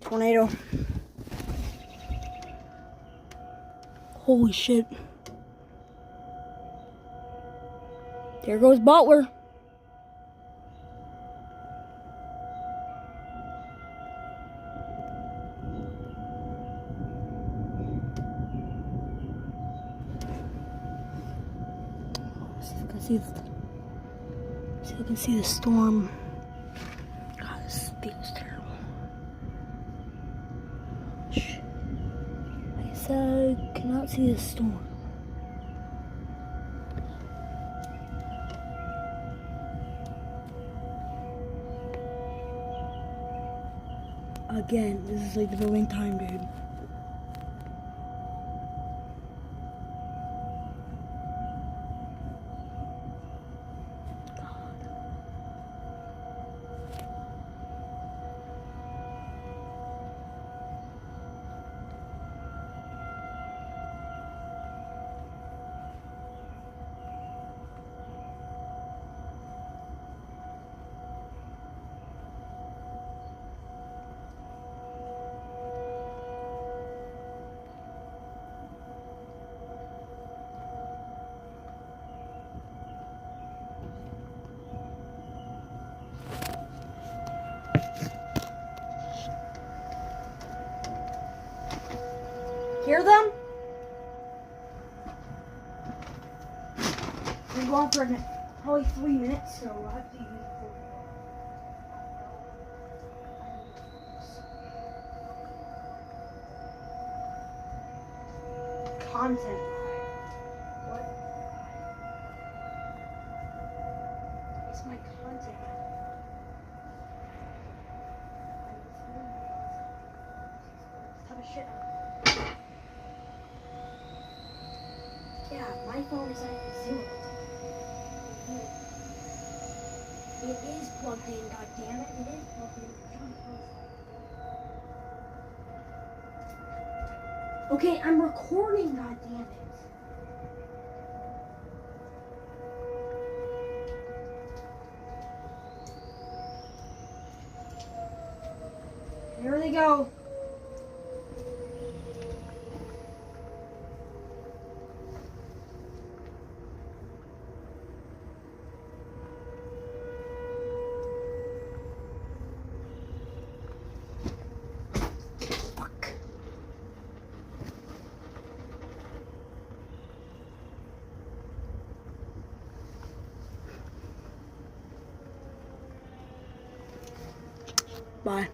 Tornado. Holy shit. There goes Butler. See if I can see the storm. God, this feels terrible. Shh. Like I said, I cannot see the storm. Again, this is like the building time, dude. Hear them? We're going for probably 3 minutes, so we'll have to use it. Content. What? It's my content. Type of shit. Yeah, my phone is at 0. It is plugged in, goddammit. It is plugged in. Okay, I'm recording, goddammit. There they go. Bye.